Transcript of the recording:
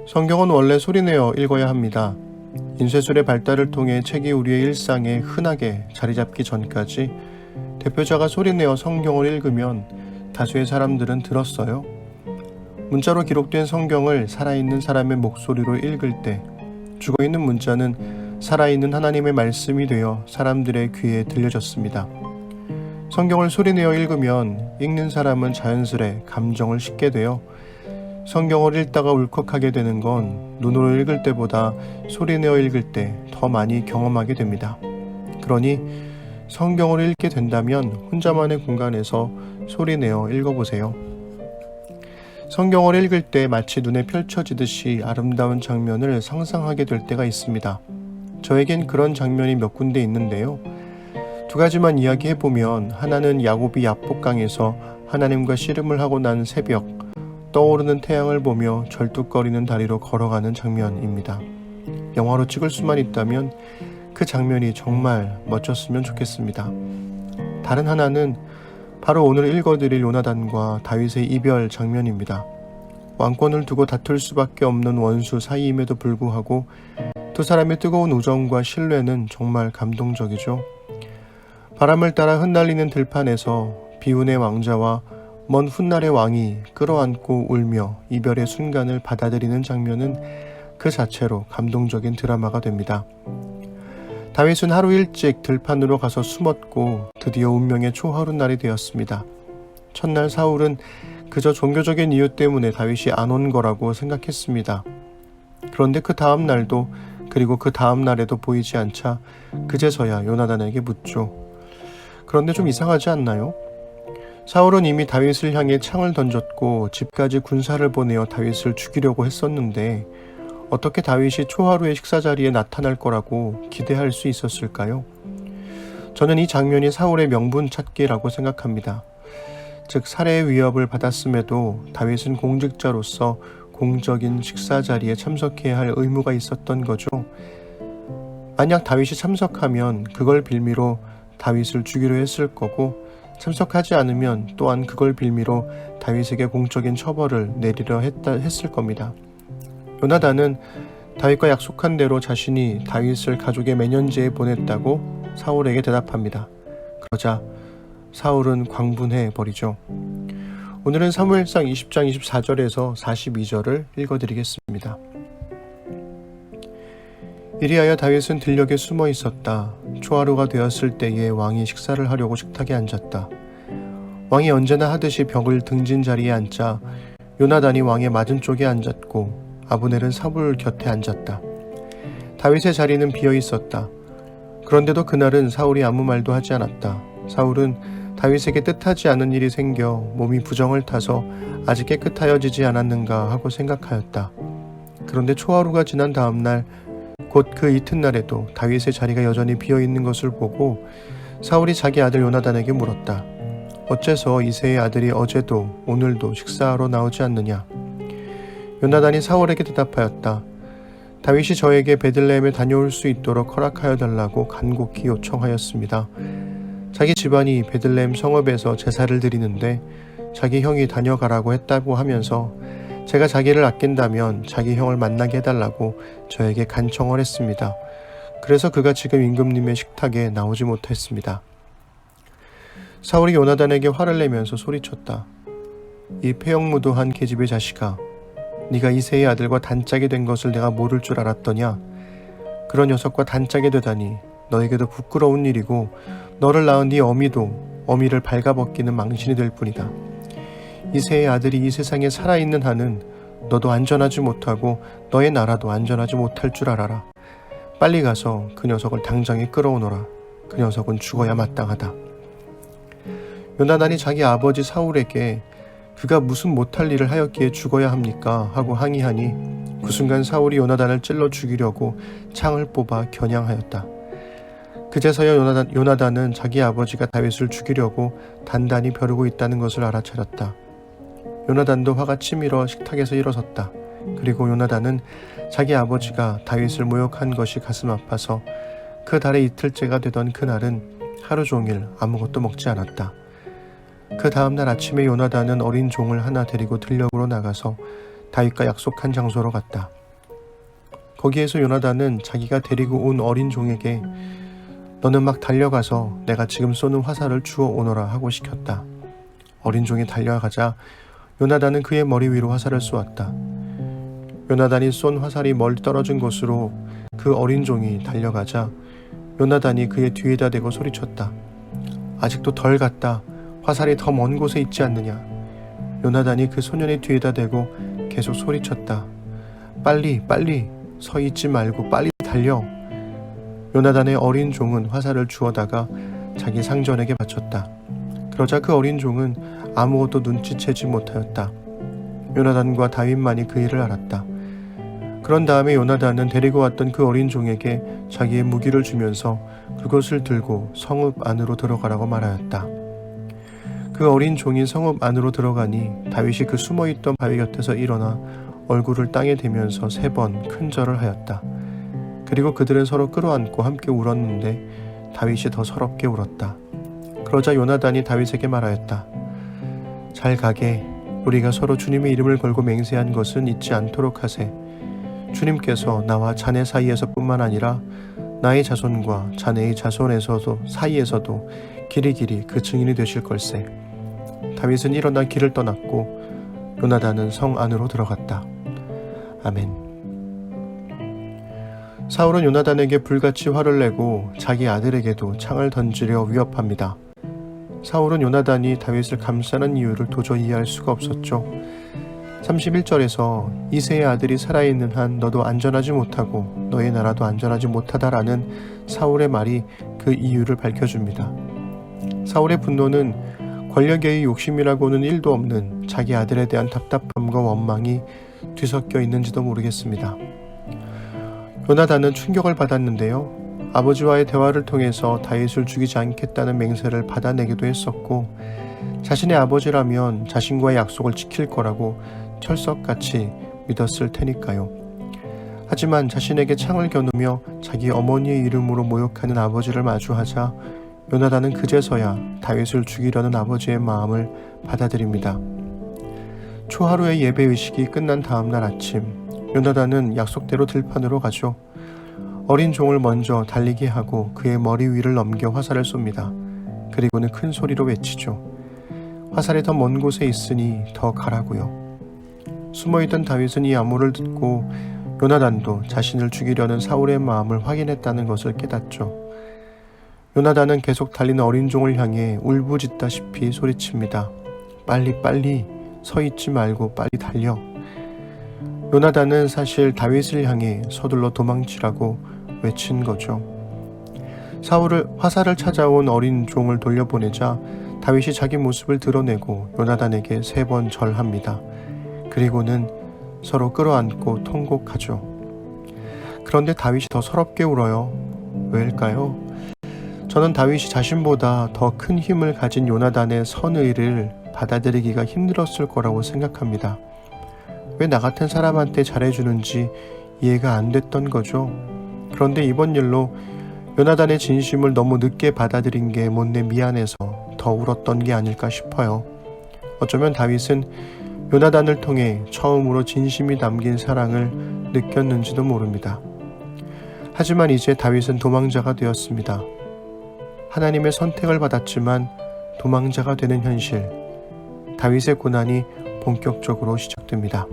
성경은 원래 소리내어 읽어야 합니다. 인쇄술의 발달을 통해 책이 우리의 일상에 흔하게 자리잡기 전까지 대표자가 소리내어 성경을 읽으면 다수의 사람들은 들었어요. 문자로 기록된 성경을 살아있는 사람의 목소리로 읽을 때 죽어있는 문자는 살아있는 하나님의 말씀이 되어 사람들의 귀에 들려졌습니다. 성경을 소리내어 읽으면 읽는 사람은 자연스레 감정을 싣게 되어 성경을 읽다가 울컥하게 되는 건 눈으로 읽을 때보다 소리내어 읽을 때 더 많이 경험하게 됩니다. 그러니 성경을 읽게 된다면 혼자만의 공간에서 소리내어 읽어보세요. 성경을 읽을 때 마치 눈에 펼쳐지듯이 아름다운 장면을 상상하게 될 때가 있습니다. 저에겐 그런 장면이 몇 군데 있는데요. 두 가지만 이야기해보면 하나는 야곱이 야복강에서 하나님과 씨름을 하고 난 새벽, 떠오르는 태양을 보며 절뚝거리는 다리로 걸어가는 장면입니다. 영화로 찍을 수만 있다면 그 장면이 정말 멋졌으면 좋겠습니다. 다른 하나는 바로 오늘 읽어드릴 요나단과 다윗의 이별 장면입니다. 왕권을 두고 다툴 수밖에 없는 원수 사이임에도 불구하고 두 사람의 뜨거운 우정과 신뢰는 정말 감동적이죠. 바람을 따라 흩날리는 들판에서 비운의 왕자와 먼 훗날의 왕이 끌어안고 울며 이별의 순간을 받아들이는 장면은 그 자체로 감동적인 드라마가 됩니다. 다윗은 하루 일찍 들판으로 가서 숨었고 드디어 운명의 초하루 날이 되었습니다. 첫날 사울은 그저 종교적인 이유 때문에 다윗이 안 온 거라고 생각했습니다. 그런데 그 다음 날도 그리고 그 다음 날에도 보이지 않자 그제서야 요나단에게 묻죠. 그런데 좀 이상하지 않나요? 사울은 이미 다윗을 향해 창을 던졌고 집까지 군사를 보내어 다윗을 죽이려고 했었는데 어떻게 다윗이 초하루의 식사 자리에 나타날 거라고 기대할 수 있었을까요? 저는 이 장면이 사울의 명분 찾기라고 생각합니다. 즉 살해의 위협을 받았음에도 다윗은 공직자로서 공적인 식사 자리에 참석해야 할 의무가 있었던 거죠. 만약 다윗이 참석하면 그걸 빌미로 다윗을 죽이려 했을 거고 참석하지 않으면 또한 그걸 빌미로 다윗에게 공적인 처벌을 내리려 했을 겁니다. 요나단은 다윗과 약속한 대로 자신이 다윗을 가족의 매년제에 보냈다고 사울에게 대답합니다. 그러자 사울은 광분해 버리죠. 오늘은 사무엘상 20장 24절에서 42절을 읽어드리겠습니다. 이리하여 다윗은 들녘에 숨어 있었다. 초하루가 되었을 때에 왕이 식사를 하려고 식탁에 앉았다. 왕이 언제나 하듯이 벽을 등진 자리에 앉자 요나단이 왕의 맞은쪽에 앉았고 아브넬은 사울 곁에 앉았다. 다윗의 자리는 비어 있었다. 그런데도 그날은 사울이 아무 말도 하지 않았다. 사울은 다윗에게 뜻하지 않은 일이 생겨 몸이 부정을 타서 아직 깨끗하여지지 않았는가 하고 생각하였다. 그런데 초하루가 지난 다음 날 곧 그 이튿날에도 다윗의 자리가 여전히 비어있는 것을 보고 사울이 자기 아들 요나단에게 물었다. 어째서 이새의 아들이 어제도 오늘도 식사하러 나오지 않느냐? 요나단이 사울에게 대답하였다. 다윗이 저에게 베들레헴에 다녀올 수 있도록 허락하여 달라고 간곡히 요청하였습니다. 자기 집안이 베들레헴 성읍에서 제사를 드리는데 자기 형이 다녀가라고 했다고 하면서 제가 자기를 아낀다면 자기 형을 만나게 해달라고 저에게 간청을 했습니다. 그래서 그가 지금 임금님의 식탁에 나오지 못했습니다. 사울이 요나단에게 화를 내면서 소리쳤다. 이 폐역무도한 계집의 자식아, 네가 이새의 아들과 단짝이 된 것을 내가 모를 줄 알았더냐? 그런 녀석과 단짝이 되다니 너에게도 부끄러운 일이고 너를 낳은 네 어미도 어미를 발가벗기는 망신이 될 뿐이다. 이새의 아들이 이 세상에 살아있는 한은 너도 안전하지 못하고 너의 나라도 안전하지 못할 줄 알아라. 빨리 가서 그 녀석을 당장에 끌어오너라. 그 녀석은 죽어야 마땅하다. 요나단이 자기 아버지 사울에게 그가 무슨 못할 일을 하였기에 죽어야 합니까? 하고 항의하니 그 순간 사울이 요나단을 찔러 죽이려고 창을 뽑아 겨냥하였다. 그제서야 요나단은 자기 아버지가 다윗을 죽이려고 단단히 벼르고 있다는 것을 알아차렸다. 요나단도 화가 치밀어 식탁에서 일어섰다. 그리고 요나단은 자기 아버지가 다윗을 모욕한 것이 가슴 아파서 그 달의 이틀째가 되던 그날은 하루 종일 아무것도 먹지 않았다. 그 다음날 아침에 요나단은 어린 종을 하나 데리고 들녘으로 나가서 다윗과 약속한 장소로 갔다. 거기에서 요나단은 자기가 데리고 온 어린 종에게 너는 막 달려가서 내가 지금 쏘는 화살을 주워 오너라 하고 시켰다. 어린 종이 달려가자 요나단은 그의 머리 위로 화살을 쏘았다. 요나단이 쏜 화살이 멀리 떨어진 곳으로 그 어린 종이 달려가자 요나단이 그의 뒤에다 대고 소리쳤다. 아직도 덜 갔다. 화살이 더 먼 곳에 있지 않느냐. 요나단이 그 소년의 뒤에다 대고 계속 소리쳤다. 빨리 빨리 서 있지 말고 빨리 달려. 요나단의 어린 종은 화살을 주워다가 자기 상전에게 바쳤다. 그러자 그 어린 종은 아무것도 눈치채지 못하였다. 요나단과 다윗만이 그 일을 알았다. 그런 다음에 요나단은 데리고 왔던 그 어린 종에게 자기의 무기를 주면서 그것을 들고 성읍 안으로 들어가라고 말하였다. 그 어린 종이 성읍 안으로 들어가니 다윗이 그 숨어있던 바위 곁에서 일어나 얼굴을 땅에 대면서 3번 큰 절을 하였다. 그리고 그들은 서로 끌어안고 함께 울었는데 다윗이 더 서럽게 울었다. 그러자 요나단이 다윗에게 말하였다. 잘 가게. 우리가 서로 주님의 이름을 걸고 맹세한 것은 잊지 않도록 하세. 주님께서 나와 자네 사이에서뿐만 아니라 나의 자손과 자네의 자손에서도 사이에서도 길이길이 그 증인이 되실 걸세. 다윗은 일어나 길을 떠났고 요나단은 성 안으로 들어갔다. 아멘. 사울은 요나단에게 불같이 화를 내고 자기 아들에게도 창을 던지려 위협합니다. 사울은 요나단이 다윗을 감싸는 이유를 도저히 이해할 수가 없었죠. 31절에서 이새의 아들이 살아있는 한 너도 안전하지 못하고 너의 나라도 안전하지 못하다라는 사울의 말이 그 이유를 밝혀줍니다. 사울의 분노는 권력의 욕심이라고는 1도 없는 자기 아들에 대한 답답함과 원망이 뒤섞여 있는지도 모르겠습니다. 요나단은 충격을 받았는데요. 아버지와의 대화를 통해서 다윗을 죽이지 않겠다는 맹세를 받아내기도 했었고 자신의 아버지라면 자신과의 약속을 지킬 거라고 철석같이 믿었을 테니까요. 하지만 자신에게 창을 겨누며 자기 어머니의 이름으로 모욕하는 아버지를 마주하자 요나단은 그제서야 다윗을 죽이려는 아버지의 마음을 받아들입니다. 초하루의 예배의식이 끝난 다음날 아침 요나단은 약속대로 들판으로 가죠. 어린 종을 먼저 달리게 하고 그의 머리 위를 넘겨 화살을 쏩니다. 그리고는 큰 소리로 외치죠. 화살이 더 먼 곳에 있으니 더 가라고요. 숨어있던 다윗은 이 암호를 듣고 요나단도 자신을 죽이려는 사울의 마음을 확인했다는 것을 깨닫죠. 요나단은 계속 달리는 어린 종을 향해 울부짖다시피 소리칩니다. 빨리 빨리 서 있지 말고 빨리 달려. 요나단은 사실 다윗을 향해 서둘러 도망치라고 외친 거죠. 사울을 화살을 찾아온 어린 종을 돌려보내자 다윗이 자기 모습을 드러내고 요나단에게 3번 절합니다. 그리고는 서로 끌어안고 통곡하죠. 그런데 다윗이 더 서럽게 울어요. 왜일까요? 저는 다윗이 자신보다 더 큰 힘을 가진 요나단의 선의를 받아들이기가 힘들었을 거라고 생각합니다. 왜 나 같은 사람한테 잘해주는지 이해가 안 됐던 거죠. 그런데 이번 일로 요나단의 진심을 너무 늦게 받아들인 게 못내 미안해서 더 울었던 게 아닐까 싶어요. 어쩌면 다윗은 요나단을 통해 처음으로 진심이 담긴 사랑을 느꼈는지도 모릅니다. 하지만 이제 다윗은 도망자가 되었습니다. 하나님의 선택을 받았지만 도망자가 되는 현실, 다윗의 고난이 본격적으로 시작됩니다.